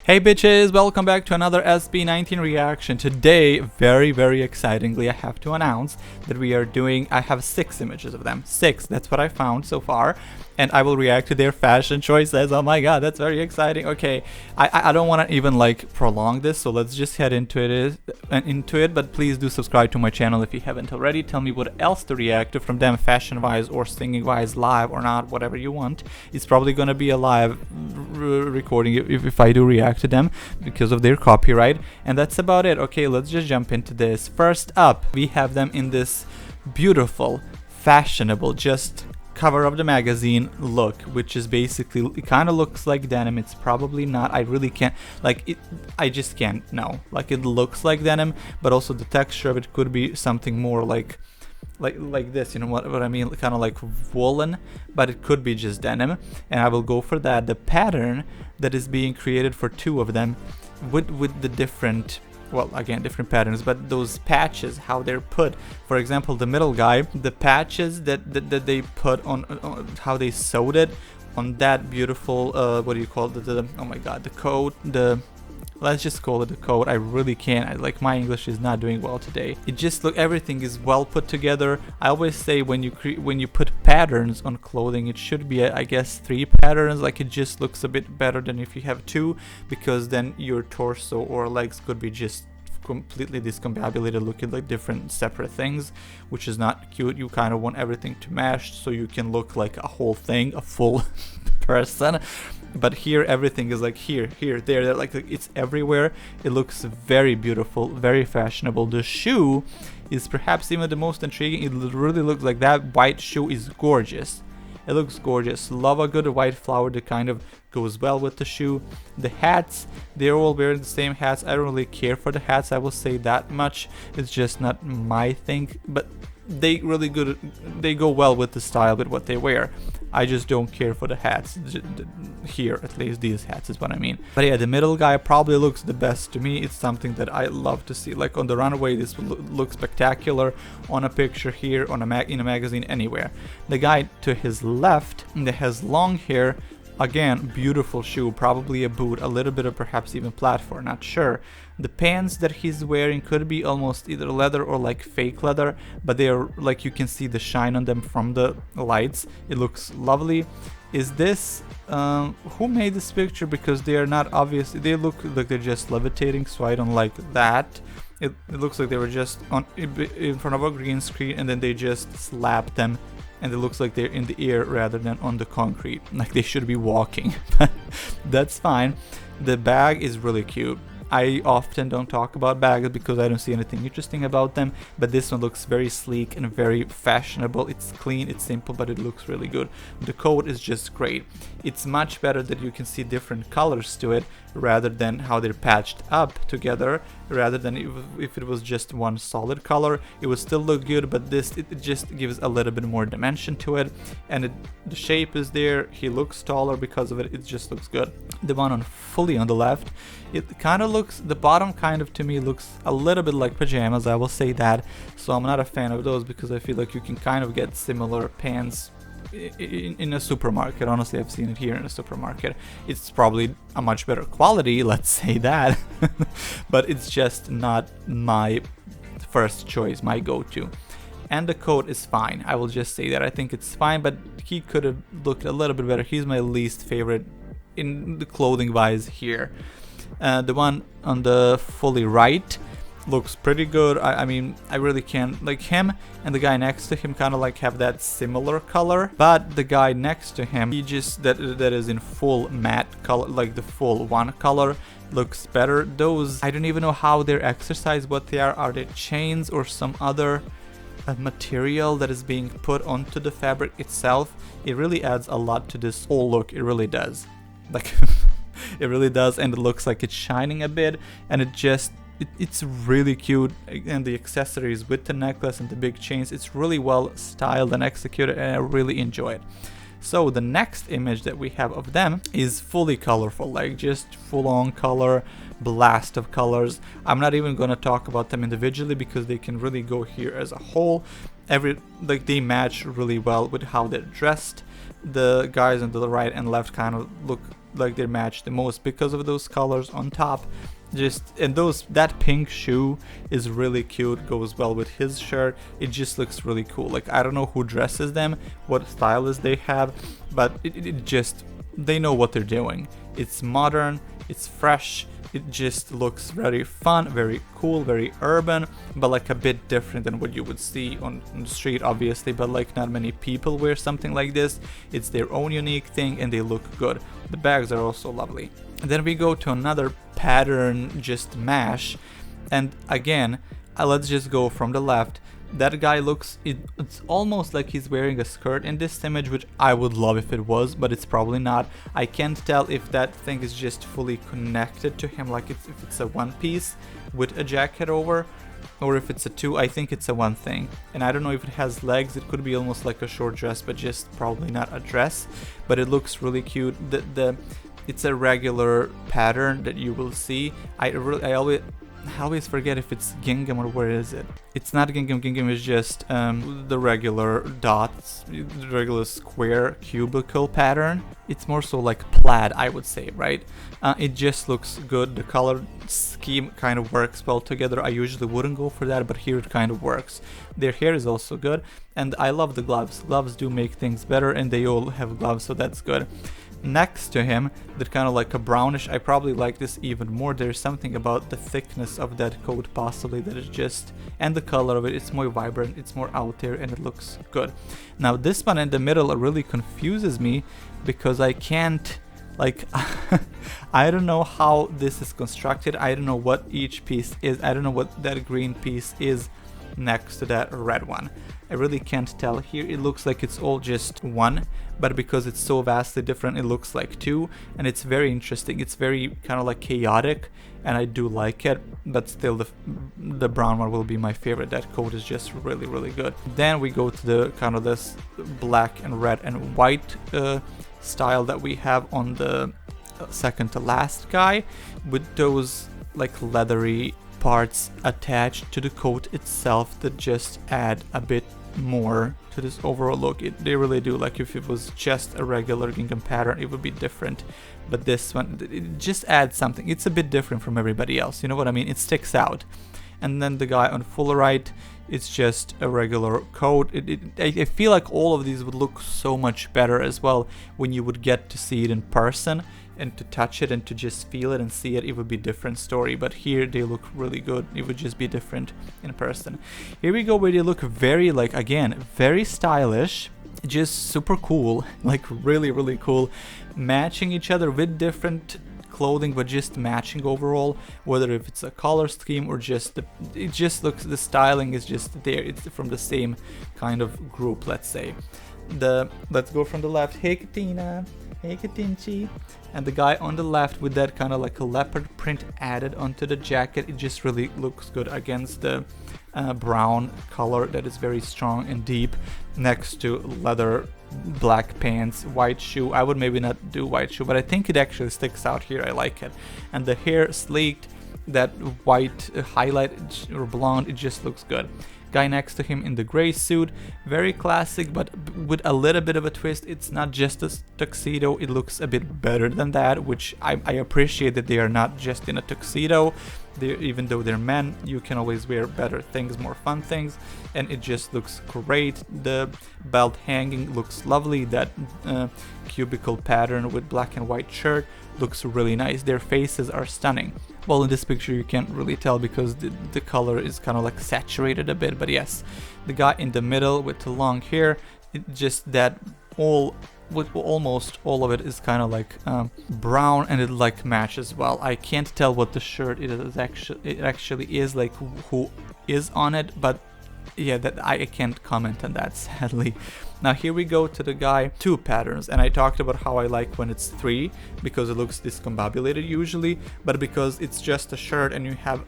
Hey bitches, welcome back to another SB19 reaction. Today, very excitingly, I have to announce that I have 6 images of them. 6, that's what I found so far. And I will react to their fashion choices. Oh my god, that's very exciting. Okay, I don't want to even like prolong this, so let's just head into it. But please do subscribe to my channel if you haven't already. Tell me what else to react to from them, fashion-wise or singing-wise, live or not, whatever you want. It's probably gonna be a live recording if I do react to them because of their copyright. And that's about it. Okay, let's just jump into this. First up, we have them in this beautiful, fashionable, just cover of the magazine look, which is basically, it kind of looks like denim. It's probably not. I really can't, like it, I just can't know. Like, it looks like denim, but also the texture of it could be something more like this, you know what I mean, kind of like woolen, but it could be just denim, and I will go for that. The pattern that is being created for 2 of them with the different, well, again, different patterns, but those patches, how they're put. For example, the middle guy, the patches that they put on how they sewed it on that beautiful what do you call it, oh my god, the coat, let's just call it a coat. I really can't, like, my English is not doing well today. It just look, everything is well put together. I always say when you put patterns on clothing, it should be I guess 3 patterns. Like, it just looks a bit better than if you have 2, because then your torso or legs could be just completely discombobulated, looking like different separate things, which is not cute. You kind of want everything to match so you can look like a whole thing, a full person. But here everything is like here, there, like it's everywhere. It looks very beautiful, very fashionable. The shoe is perhaps even the most intriguing. It really looks like that white shoe is gorgeous. It looks gorgeous. Love a good white flower that kind of goes well with the shoe. The hats, they're all wearing the same hats. I don't really care for the hats, I will say that much. It's just not my thing, but they go well with the style, with what they wear. I just don't care for the hats here, at least these hats is what I mean. But yeah, the middle guy probably looks the best to me. It's something that I love to see. Like on the runway, this would look spectacular. On a picture here, on in a magazine, anywhere. The guy to his left that has long hair, again, beautiful shoe, probably a boot, a little bit of perhaps even platform, not sure. The pants that he's wearing could be almost either leather or like fake leather, but they are like, you can see the shine on them from the lights. It looks lovely. Is this who made this picture? Because they are not obviously, they look like they're just levitating, so I don't like that. It looks like they were just in front of a green screen and then they just slapped them, and it looks like they're in the air rather than on the concrete, like they should be walking. But that's fine. The bag is really cute. I often don't talk about bags because I don't see anything interesting about them, but this one looks very sleek and very fashionable. It's clean, it's simple, but it looks really good. The coat is just great. It's much better that you can see different colors to it rather than how they're patched up together, rather than if it was just one solid color. It would still look good, but this, it just gives a little bit more dimension to it, and the shape is there. He looks taller because of it. It just looks good. The one fully on the left, it kind of looks, the bottom kind of to me looks a little bit like pajamas, I will say that. So I'm not a fan of those because I feel like you can kind of get similar pants in a supermarket. Honestly, I've seen it here in a supermarket. It's probably a much better quality, let's say that, but it's just not my first choice, my go-to. And the coat is fine, I will just say that. I think it's fine, but he could have looked a little bit better. He's my least favorite in the clothing wise here. The one on the fully right looks pretty good. I mean, I really can't, like, him and the guy next to him kind of like have that similar color, but the guy next to him, he just, that is in full matte color, like the full one color, looks better. Those, I don't even know how they're exercised, what they are they chains or some other material that is being put onto the fabric itself. It really adds a lot to this whole look. It really does, like it really does, and it looks like it's shining a bit, and it's really cute. And the accessories with the necklace and the big chains, it's really well styled and executed, and I really enjoy it. So the next image that we have of them is fully colorful, like just full-on color, blast of colors. I'm not even gonna talk about them individually because they can really go here as a whole. Like, they match really well with how they're dressed. The guys on the right and left kind of look like they match the most because of those colors on top. And that pink shoe is really cute, goes well with his shirt. It just looks really cool. Like, I don't know who dresses them, what stylist they have, but it just, they know what they're doing. It's modern, it's fresh, it just looks very fun, very cool, very urban, but like a bit different than what you would see on the street, obviously, but like not many people wear something like this. It's their own unique thing and they look good. The bags are also lovely. And then we go to another pattern, just mash, and again, let's just go from the left. That guy looks, it's almost like he's wearing a skirt in this image, which I would love if it was, but it's probably not. I can't tell if that thing is just fully connected to him, like if it's a one piece with a jacket over, or if it's a two. I think it's a one thing, and I don't know if it has legs. It could be almost like a short dress, but just probably not a dress. But it looks really cute. It's a regular pattern that you will see. I always forget if it's gingham or where is it. It's not gingham. Gingham is just the regular dots, the regular square cubicle pattern. It's more so like plaid, I would say, right? It just looks good. The color scheme kind of works well together. I usually wouldn't go for that, but here it kind of works. Their hair is also good, and I love the gloves. Gloves do make things better, and they all have gloves, so that's good. Next to him, that kind of like a brownish, I probably like this even more. There's something about the thickness of that coat possibly that is just, and the color of it, it's more vibrant, it's more out there, and it looks good. Now this one in the middle really confuses me because I can't, like, I don't know how this is constructed. I don't know what each piece is. I don't know what that green piece is next to that red one. I really can't tell. Here it looks like it's all just one, but because it's so vastly different, it looks like two, and it's very interesting. It's very kind of like chaotic, and I do like it, but still the brown one will be my favorite. That coat is just really, really good. Then we go to the kind of this black and red and white style that we have on the second to last guy, with those like leathery parts attached to the coat itself that just add a bit more to this overall look. They really do. Like, if it was just a regular gingham pattern, it would be different, but this one, it just adds something. It's a bit different from everybody else, you know what I mean? It sticks out. And then the guy on full right, it's just a regular coat. I feel like all of these would look so much better as well when you would get to see it in person and to touch it and to just feel it and see it. It would be a different story, but here they look really good. It would just be different in person. Here we go, where they look very, like, again, very stylish, just super cool, like really, really cool, matching each other with different clothing, but just matching overall, whether if it's a color scheme or just it just looks, the styling is just there. It's from the same kind of group, let's say. Let's go from the left. Hey Katina, hey Katinchi. And the guy on the left with that kind of like a leopard print added onto the jacket, it just really looks good against the brown color that is very strong and deep, next to leather black pants, white shoe. I would maybe not do white shoe, but I think it actually sticks out here. I like it. And the hair sleeked, that white highlight or blonde, it just looks good. Guy next to him in the gray suit, very classic, but with a little bit of a twist. It's not just a tuxedo, it looks a bit better than that, which I appreciate, that they are not just in a tuxedo. Even though they're men, you can always wear better things, more fun things, and it just looks great. The belt hanging looks lovely. That cubicle pattern with black and white shirt looks really nice. Their faces are stunning. Well, in this picture you can't really tell because the color is kind of like saturated a bit, but yes, the guy in the middle with the long hair, it just that almost all of it is kind of like brown, and it like matches well. I can't tell what the shirt it actually is, like who is on it, but yeah, that I can't comment on that, sadly. Now here we go to the guy, two patterns, and I talked about how I like when it's three because it looks discombobulated usually, but because it's just a shirt and you have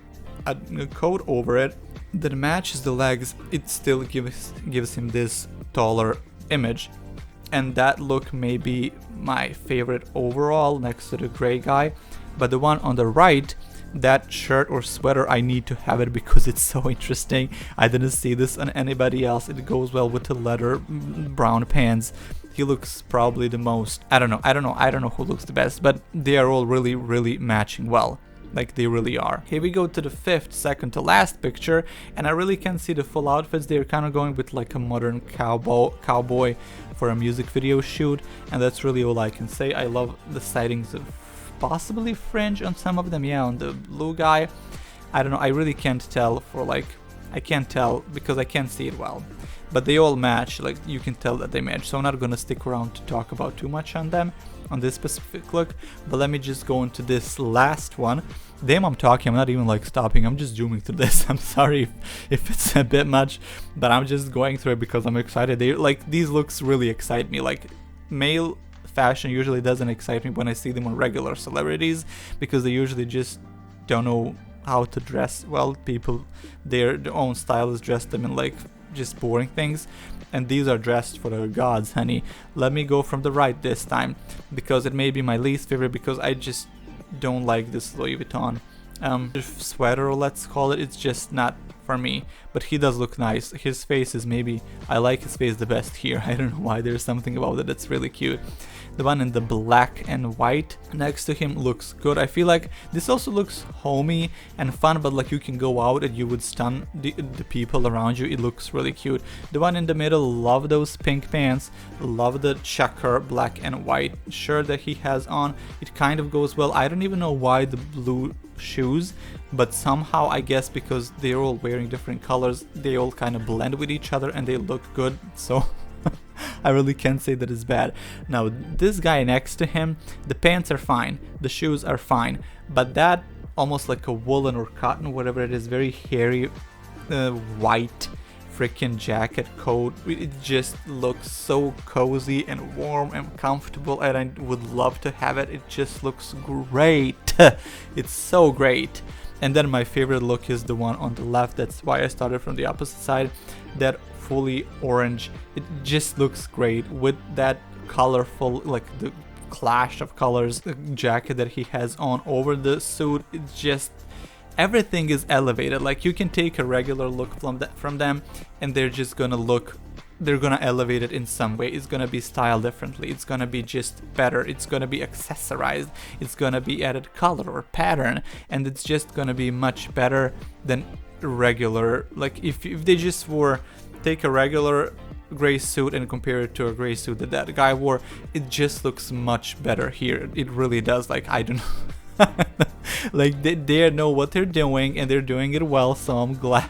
a coat over it that matches the legs, it still gives him this taller image. And that look may be my favorite overall next to the gray guy. But the one on the right, that shirt or sweater, I need to have it because it's so interesting. I didn't see this on anybody else. It goes well with the leather brown pants. he looks probably the most, I don't know who looks the best, but they are all really matching well. Like, they really are. Here we go to the fifth, second to last picture, and I really can see the full outfits. They're kind of going with like a modern cowboy for a music video shoot, and that's really all I can say. I love the sightings of possibly fringe on some of them. Yeah, on the blue guy, I don't know, I really can't tell for like, I can't tell because I can't see it well, but they all match. Like, you can tell that they match, so I'm not gonna stick around to talk about too much on them, on this specific look. But let me just go into this last one. Damn, I'm talking, I'm not even like stopping, I'm just zooming through this. I'm sorry if it's a bit much, but I'm just going through it because I'm excited. They like, these looks really excite me. Like, male fashion usually doesn't excite me when I see them on regular celebrities, because they usually just don't know how to dress well. People, their own stylists dress them in like just boring things, and these are dressed for the gods, honey. Let me go from the right this time, because it may be my least favorite, because I just don't like this Louis Vuitton sweater, let's call it. It's just not for me, but he does look nice. His face is maybe, I like his face the best here. I don't know why, there's something about it that's really cute. The one in the black and white next to him looks good. I feel like this also looks homey and fun, but like you can go out and you would stun the people around you. It looks really cute. The one in the middle, love those pink pants, love the checker black and white shirt that he has on. It kind of goes well. I don't even know why the blue shoes, but somehow, I guess because they're all wearing different colors, they all kind of blend with each other and they look good, so I really can't say that it's bad. Now, this guy next to him, the pants are fine, the shoes are fine, but that almost like a woolen or cotton, whatever it is, very hairy white freaking jacket coat, it just looks so cozy and warm and comfortable, and I would love to have it. It just looks great. It's so great. And then my favorite look is the one on the left. That's why I started from the opposite side. That fully orange, it just looks great with that colorful, like the clash of colors jacket that he has on over the suit. It just, everything is elevated. Like, you can take a regular look from them and they're just gonna look, they're gonna elevate it in some way. It's gonna be styled differently, it's gonna be just better, it's gonna be accessorized, it's gonna be added color or pattern, and it's just gonna be much better than regular. Like, if they just wore, take a regular gray suit and compare it to a gray suit that guy wore, it just looks much better here. It really does. Like, I don't know. Like, they know what they're doing and they're doing it well, so I'm glad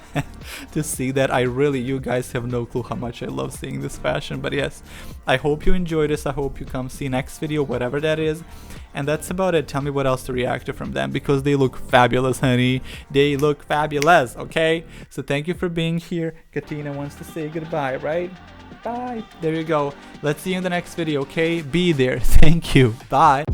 to see that. I really, you guys have no clue how much I love seeing this fashion. But yes, I hope you enjoy this. I hope you come see next video, whatever that is. And that's about it. Tell me what else to react to from them, because they look fabulous, honey. They look fabulous, okay? So thank you for being here. Katina wants to say goodbye, right? Bye. There you go. Let's see you in the next video, okay? Be there. Thank you. Bye.